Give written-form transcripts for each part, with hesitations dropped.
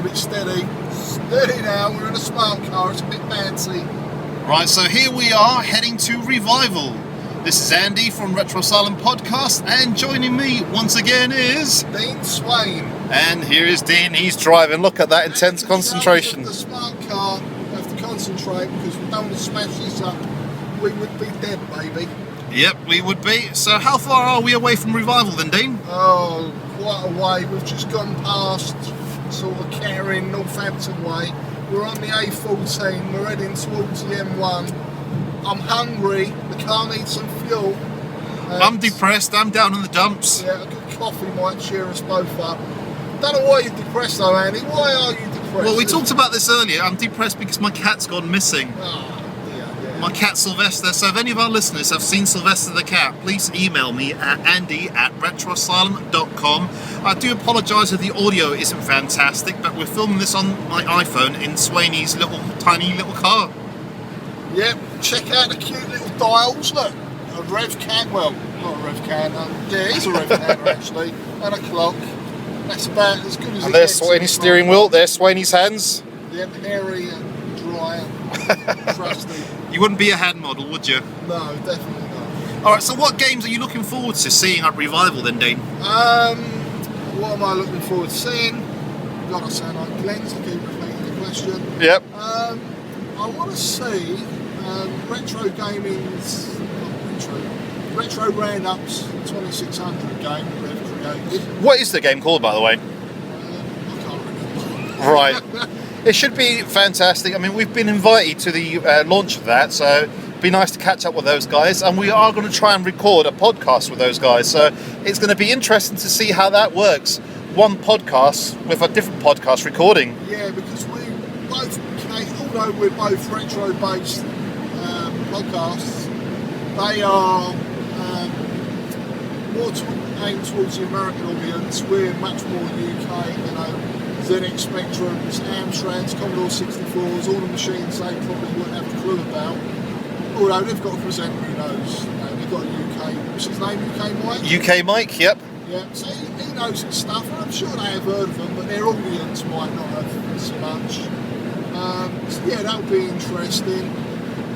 hold it steady. Steady now, we're in a smart car, it's a bit fancy. Right, so here we are heading to Revival. This is Andy from Retro Asylum Podcast, and joining me once again is Dean Swain. And here is Dean, he's driving. Look at that intense concentration. The smart car, we have to concentrate because we don't want to smash this up. We would be dead, baby. Yep, we would be. So how far are we away from Revival then, Dean? Oh, quite a way. We've just gone past sort of Caring, Northampton way. We're on the A14, we're heading towards the M1. I'm hungry, the car needs some fuel. I'm depressed, I'm down in the dumps. Yeah, a good coffee might cheer us both up. Don't know why you're depressed though, Andy. Why are you depressed? Well, we talked about this earlier. I'm depressed because my cat's gone missing. Oh, dear. My cat Sylvester. So if any of our listeners have seen Sylvester the cat, please email me at andy@retroasylum.com. I do apologise if the audio isn't fantastic, but we're filming this on my iPhone in Swainey's tiny little car. Yep, check out the cute little dials. Look, a rev can. Well, not a rev can. Yeah, it's a rev can actually, and a clock. That's about as good as. And there's Swainey's steering wheel. There's Swainey's hands. Yep, hairy and dry and trusty. You wouldn't be a hand model, would you? No, definitely not. Alright, so what games are you looking forward to seeing at Revival then, Dean? What am I looking forward to seeing? God, I sound like Glenn's, I keep repeating the question. Yep. I want to see Retro Gaming's Retro Roundups 2600 game that they've created. What is the game called, by the way? I can't remember. Right. It should be fantastic. I mean, we've been invited to the launch of that, so it'd be nice to catch up with those guys. And we are going to try and record a podcast with those guys, so it's going to be interesting to see how that works. One podcast with a different podcast recording. Yeah, because we both, although we're both retro-based podcasts, they are more aimed towards the American audience. We're much more UK, ZX Spectrums, Amstrads, Commodore 64s, all the machines they probably wouldn't have a clue about. Although they've got a presenter who knows. They've got a UK, what's his name, UK Mike? UK Mike, yep. Yeah, so he knows his stuff, and I'm sure they have heard of them, but their audience might not have so much. So yeah, that'll be interesting.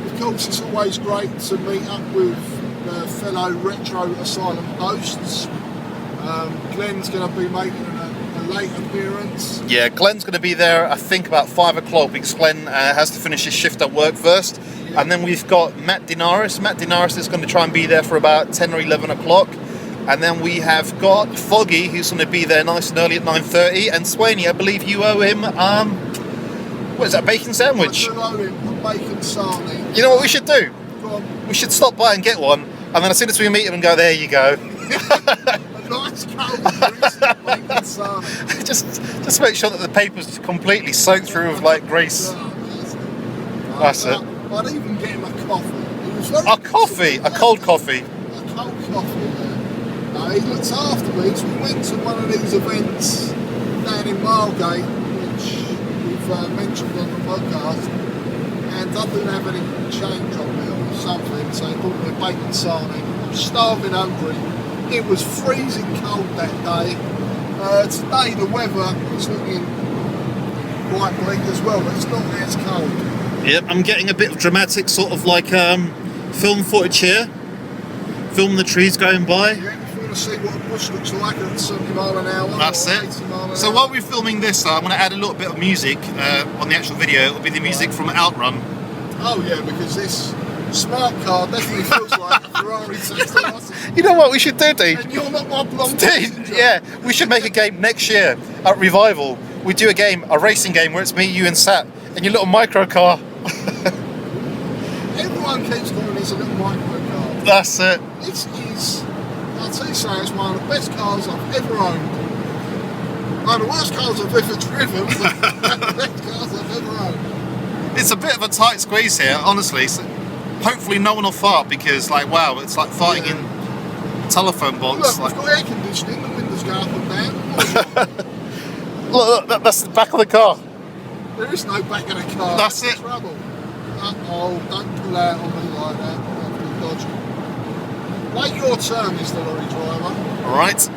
Of course, it's always great to meet up with fellow Retro Asylum hosts. Glenn's going to be making a late appearance. Yeah, Glenn's going to be there, I think, about 5 o'clock because Glenn has to finish his shift at work first. Yeah. And then we've got Matt Dinaris. Matt Dinaris is going to try and be there for about 10 or 11 o'clock. And then we have got Foggy, who's going to be there nice and early at 9:30. And Swainey, I believe you owe him, what is that, bacon sandwich? I do owe him a bacon sarnie. You know what we should do? Go on. We should stop by and get one. And then as soon as we meet him and go, there you go. A nice cold greasy bacon sarnie. Just make sure that the paper's completely soaked through with like grease. That's it. I'd even get him a coffee. A coffee? A cold coffee? A cold coffee, yeah. He looks after me, so we went to one of these events down in Margate, which we've mentioned on the podcast, and I didn't have any change on me or something, so he bought me a bacon sarnie. I'm starving hungry. It was freezing cold that day. Today the weather is looking quite bleak as well, but it's not as cold. Yep, I'm getting a bit of dramatic sort of like film footage here. Film the trees going by. Yeah, if you want to see what a bush looks like at 70 mile an hour. That's it. So while we're filming this, I'm going to add a little bit of music on the actual video. It'll be the music from Outrun. Oh yeah, because this smart car definitely feels like a Ferrari 6. You know what we should do, Dean? And you're not my blonde. Yeah, we should make a game next year at Revival. We do a racing game where it's me, you and Sat, and your little micro car. Everyone keeps calling this a little micro car. That's it. This is, I'll tell you something, it's one of the best cars I've ever owned. One of the worst cars I've ever driven, but the best cars I've ever owned. It's a bit of a tight squeeze here, honestly. So hopefully no one will fart because, like, wow, it's like farting in a telephone box. Look, we've got air conditioning, the windows go up and down. Look, that's the back of the car. There is no back of the car. That's it. Trouble. Uh-oh, don't pull out on me like that. That'll be dodgy. Wait your turn, Mr. Lorry driver. Alright.